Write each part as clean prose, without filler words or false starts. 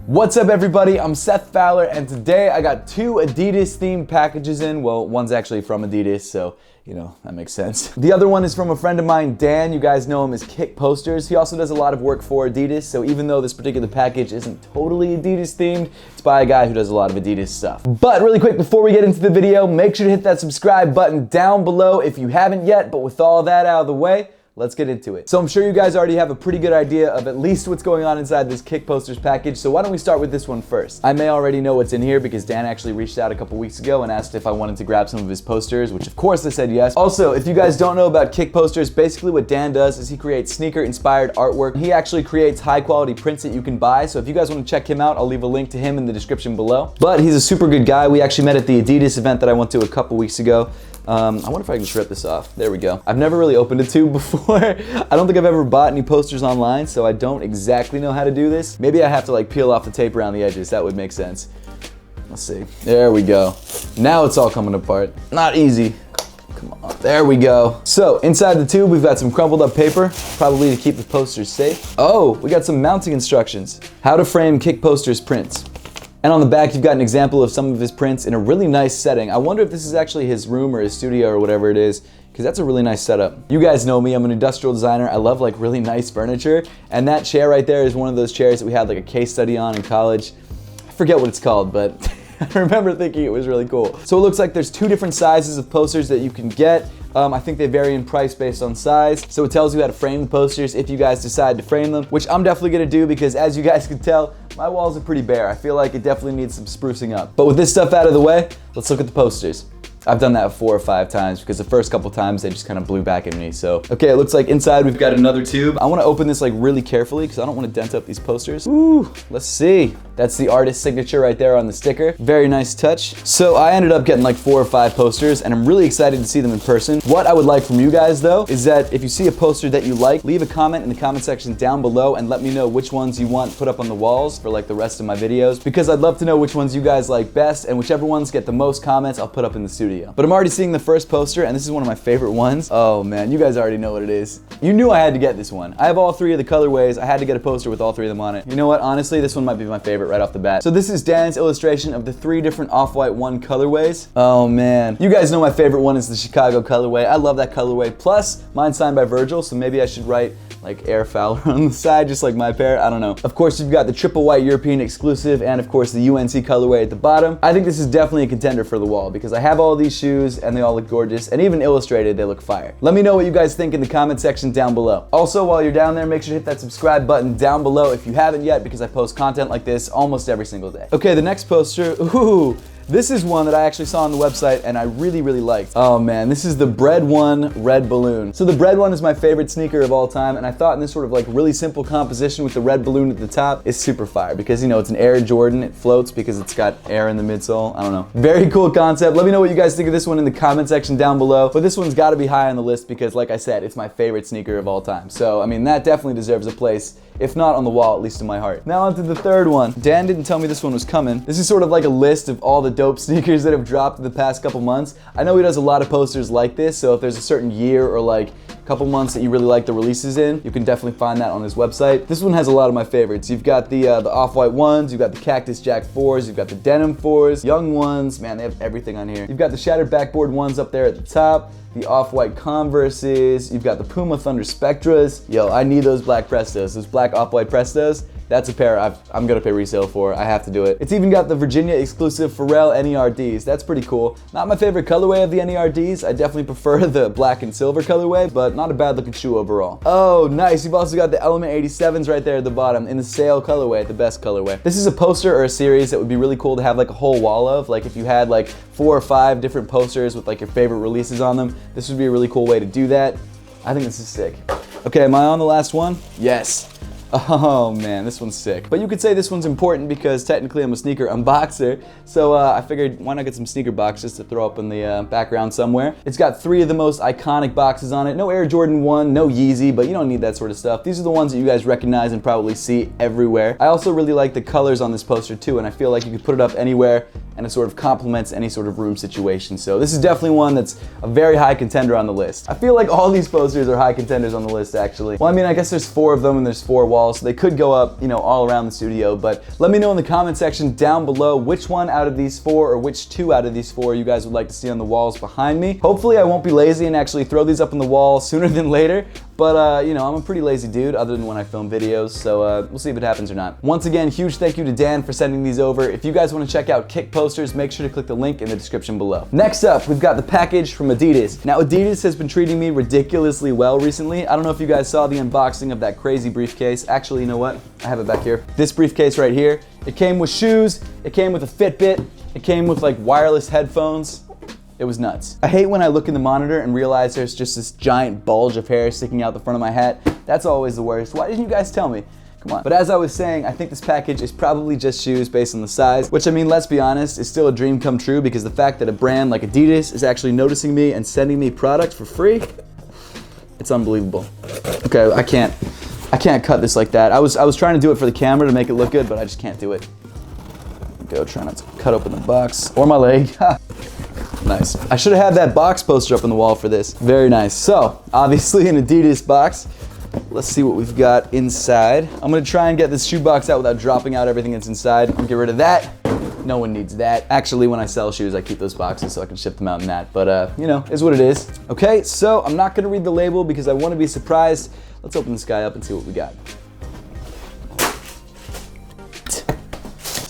What's up everybody, I'm Seth Fowler and today I got two Adidas themed packages in. Well, one's actually from Adidas, so you know, that makes sense. The other one is from a friend of mine, Dan. You guys know him as Kick Posters. He also does a lot of work for Adidas, so even though this particular package isn't totally Adidas themed, it's by a guy who does a lot of Adidas stuff. But really quick, before we get into the video, make sure to hit that subscribe button down below if you haven't yet. But with all that out of the way, let's get into it. So I'm sure you guys already have a pretty good idea of at least what's going on inside this Kick Posters package, so why don't we start with this one first. I may already know what's in here because Dan actually reached out a couple weeks ago and asked if I wanted to grab some of his posters, which of course I said yes. Also, if you guys don't know about Kick Posters, basically what Dan does is he creates sneaker-inspired artwork. He actually creates high-quality prints that you can buy, so if you guys want to check him out, I'll leave a link to him in the description below. But he's a super good guy. We actually met at the Adidas event that I went to a couple weeks ago. I wonder if I can just rip this off. There we go. I've never really opened a tube before. I don't think I've ever bought any posters online, so I don't exactly know how to do this. Maybe I have to like peel off the tape around the edges. That would make sense. Let's see. There we go. Now it's all coming apart. Not easy. Come on. There we go. So inside the tube, we've got some crumpled up paper, probably to keep the posters safe. Oh, we got some mounting instructions. How to frame Kick Posters prints. And on the back, you've got an example of some of his prints in a really nice setting. I wonder if this is actually his room or his studio or whatever it is, because that's a really nice setup. You guys know me, I'm an industrial designer. I love like really nice furniture. And that chair right there is one of those chairs that we had like a case study on in college. I forget what it's called, but I remember thinking it was really cool. So it looks like there's two different sizes of posters that you can get. I think they vary in price based on size. So it tells you how to frame the posters if you guys decide to frame them, which I'm definitely gonna do because as you guys can tell, my walls are pretty bare. I feel like it definitely needs some sprucing up. But with this stuff out of the way, let's look at the posters. I've done that 4 or 5 times because the first couple times they just kind of blew back at me. So, okay, it looks like inside we've got another tube. I want to open this like really carefully because I don't want to dent up these posters. Ooh, let's see. That's the artist's signature right there on the sticker. Very nice touch. So I ended up getting like 4 or 5 posters and I'm really excited to see them in person. What I would like from you guys though is that if you see a poster that you like, leave a comment in the comment section down below and let me know which ones you want put up on the walls for like the rest of my videos, because I'd love to know which ones you guys like best, and whichever ones get the most comments I'll put up in the studio. But I'm already seeing the first poster, and this is one of my favorite ones. Oh man, you guys already know what it is. You knew I had to get this one. I have all 3 of the colorways. I had to get a poster with all 3 of them on it. You know what? Honestly, this one might be my favorite right off the bat. So this is Dan's illustration of the 3 different Off-White 1 colorways. Oh man. You guys know my favorite one is the Chicago colorway. I love that colorway. Plus, mine's signed by Virgil, so maybe I should write like Air Fowler on the side, just like my pair. I don't know. Of course, you've got the triple white European exclusive and of course the UNC colorway at the bottom. I think this is definitely a contender for the wall because I have all these shoes and they all look gorgeous, and even illustrated, they look fire. Let me know what you guys think in the comment section down below. Also, while you're down there, make sure to hit that subscribe button down below if you haven't yet, because I post content like this almost every single day. Okay, the next poster, ooh. This is one that I actually saw on the website and I really, really liked. Oh man, this is the Bread One Red Balloon. So the Bread One is my favorite sneaker of all time, and I thought in this sort of like really simple composition with the red balloon at the top is super fire because, you know, it's an Air Jordan. It floats because it's got air in the midsole. I don't know. Very cool concept. Let me know what you guys think of this one in the comment section down below. But this one's gotta be high on the list because, like I said, it's my favorite sneaker of all time. So, I mean, that definitely deserves a place, if not on the wall, at least in my heart. Now onto the third one. Dan didn't tell me this one was coming. This is sort of like a list of all the dope sneakers that have dropped in the past couple months. I know he does a lot of posters like this, so if there's a certain year or like couple months that you really like the releases in, you can definitely find that on his website. This one has a lot of my favorites. You've got the Off-White 1s, you've got the Cactus Jack 4s, you've got the Denim 4s, Young 1s, man, they have everything on here. You've got the Shattered Backboard 1s up there at the top, the Off-White Converses, you've got the Puma Thunder Spectras. Yo, I need those black Prestos, those black Off-White Prestos. That's a pair I'm gonna pay resale for. I have to do it. It's even got the Virginia exclusive Pharrell NERDs. That's pretty cool. Not my favorite colorway of the NERDs. I definitely prefer the black and silver colorway, but not a bad looking shoe overall. Oh, nice. You've also got the Element 87s right there at the bottom in the sale colorway, the best colorway. This is a poster or a series that would be really cool to have like a whole wall of. Like if you had like 4 or 5 different posters with like your favorite releases on them, this would be a really cool way to do that. I think this is sick. Okay, am I on the last one? Yes. Oh man, this one's sick. But you could say this one's important because technically I'm a sneaker unboxer, so I figured why not get some sneaker boxes to throw up in the background somewhere. It's got 3 of the most iconic boxes on it. No Air Jordan 1, no Yeezy, but you don't need that sort of stuff. These are the ones that you guys recognize and probably see everywhere. I also really like the colors on this poster too, and I feel like you could put it up anywhere and it sort of complements any sort of room situation. So this is definitely one that's a very high contender on the list. I feel like all these posters are high contenders on the list actually. Well, I mean, I guess there's 4 of them and there's 4 walls walls, so they could go up, you know, all around the studio. But let me know in the comment section down below which one out of these 4 or which 2 out of these 4 you guys would like to see on the walls behind me. Hopefully I won't be lazy and actually throw these up on the wall sooner than later. But, you know, I'm a pretty lazy dude other than when I film videos, so we'll see if it happens or not. Once again, huge thank you to Dan for sending these over. If you guys want to check out Kick posters, make sure to click the link in the description below. Next up, we've got the package from Adidas. Now, Adidas has been treating me ridiculously well recently. I don't know if you guys saw the unboxing of that crazy briefcase. Actually, you know what? I have it back here. This briefcase right here. It came with shoes, it came with a Fitbit, it came with like wireless headphones. It was nuts. I hate when I look in the monitor and realize there's just this giant bulge of hair sticking out the front of my hat. That's always the worst. Why didn't you guys tell me? Come on. But as I was saying, I think this package is probably just shoes based on the size, which, I mean, let's be honest, is still a dream come true, because the fact that a brand like Adidas is actually noticing me and sending me product for free, it's unbelievable. Okay, I can't cut this like that. I was trying to do it for the camera to make it look good, but I just can't do it. Go, try not to cut open the box or my leg. Nice. I should have had that box poster up on the wall for this. Very nice. So, obviously an Adidas box. Let's see what we've got inside. I'm gonna try and get this shoe box out without dropping out everything that's inside. I'll get rid of that. No one needs that. Actually, when I sell shoes, I keep those boxes so I can ship them out in that. But, you know, is what it is. Okay, so I'm not gonna read the label because I wanna be surprised. Let's open this guy up and see what we got.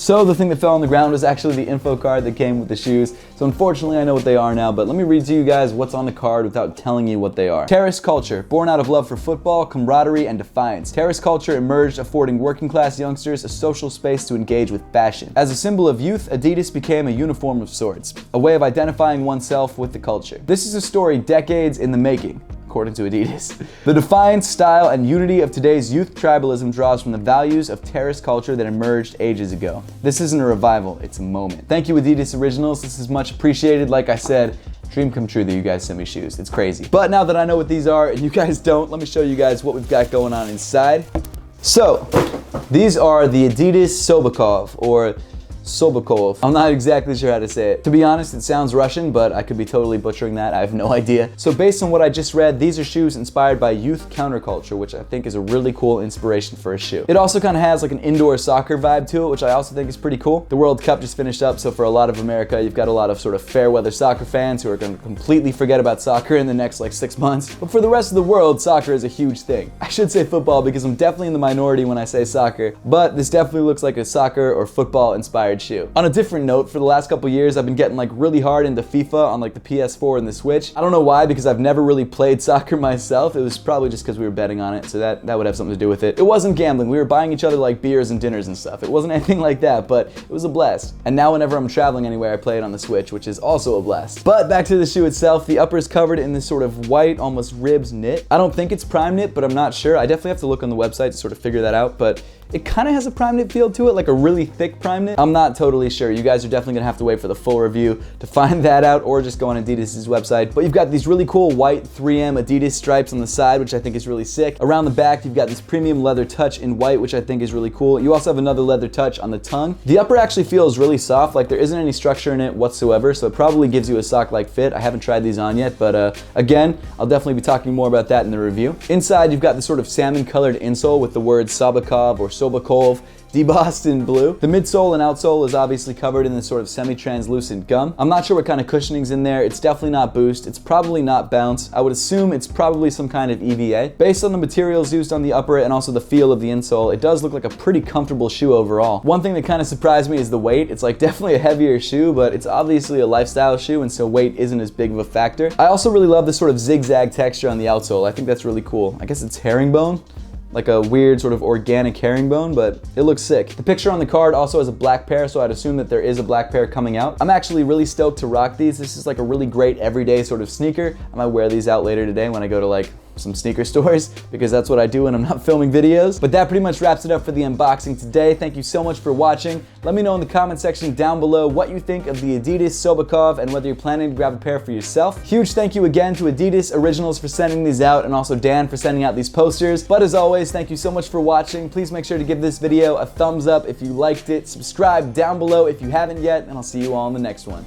So the thing that fell on the ground was actually the info card that came with the shoes. So unfortunately I know what they are now, but let me read to you guys what's on the card without telling you what they are. Terrace culture, born out of love for football, camaraderie, and defiance. Terrace culture emerged, affording working class youngsters a social space to engage with fashion. As a symbol of youth, Adidas became a uniform of sorts, a way of identifying oneself with the culture. This is a story decades in the making, according to Adidas. The defiance, style, and unity of today's youth tribalism draws from the values of terrace culture that emerged ages ago. This isn't a revival, it's a moment. Thank you, Adidas Originals. This is much appreciated. Like I said, dream come true that you guys send me shoes. It's crazy. But now that I know what these are and you guys don't, let me show you guys what we've got going on inside. So, these are the Adidas Sobakov, or Sobakov. I'm not exactly sure how to say it. To be honest, it sounds Russian, but I could be totally butchering that. I have no idea. So based on what I just read, these are shoes inspired by youth counterculture, which I think is a really cool inspiration for a shoe. It also kind of has like an indoor soccer vibe to it, which I also think is pretty cool. The World Cup just finished up, so for a lot of America, you've got a lot of sort of fair weather soccer fans who are going to completely forget about soccer in the next like 6 months. But for the rest of the world, soccer is a huge thing. I should say football because I'm definitely in the minority when I say soccer, but this definitely looks like a soccer or football inspired shoe. On a different note, for the last couple years, I've been getting like really hard into FIFA on like the PS4 and the Switch. I don't know why, because I've never really played soccer myself. It was probably just because we were betting on it, so that would have something to do with it. It wasn't gambling. We were buying each other like beers and dinners and stuff. It wasn't anything like that, but it was a blast. And now whenever I'm traveling anywhere, I play it on the Switch, which is also a blast. But back to the shoe itself, the upper is covered in this sort of white, almost ribs knit. I don't think it's prime knit, but I'm not sure. I definitely have to look on the website to sort of figure that out, but it kind of has a prime knit feel to it, like a really thick prime knit. I'm not totally sure. You guys are definitely gonna have to wait for the full review to find that out, or just go on Adidas's website. But you've got these really cool white 3M Adidas stripes on the side, which I think is really sick. Around the back, you've got this premium leather touch in white, which I think is really cool. You also have another leather touch on the tongue. The upper actually feels really soft, like there isn't any structure in it whatsoever, so it probably gives you a sock-like fit. I haven't tried these on yet, but again, I'll definitely be talking more about that in the review. Inside, you've got this sort of salmon-colored insole with the words Sobakov or Sobakov debossed in blue. The midsole and outsole is obviously covered in this sort of semi-translucent gum. I'm not sure what kind of cushioning's in there. It's definitely not Boost. It's probably not Bounce. I would assume it's probably some kind of EVA. Based on the materials used on the upper and also the feel of the insole, it does look like a pretty comfortable shoe overall. One thing that kind of surprised me is the weight. It's like definitely a heavier shoe, but it's obviously a lifestyle shoe, and so weight isn't as big of a factor. I also really love this sort of zigzag texture on the outsole. I think that's really cool. I guess it's herringbone, like a weird sort of organic herringbone, but it looks sick. The picture on the card also has a black pair, so I'd assume that there is a black pair coming out. I'm actually really stoked to rock these. This is like a really great everyday sort of sneaker. I might wear these out later today when I go to like some sneaker stores, because that's what I do when I'm not filming videos. But that pretty much wraps it up for the unboxing today. Thank you so much for watching. Let me know in the comment section down below what you think of the Adidas Sobakov and whether you're planning to grab a pair for yourself. Huge thank you again to Adidas Originals for sending these out, and also Dan for sending out these posters. But as always, thank you so much for watching. Please make sure to give this video a thumbs up if you liked it. Subscribe down below if you haven't yet, and I'll see you all in the next one.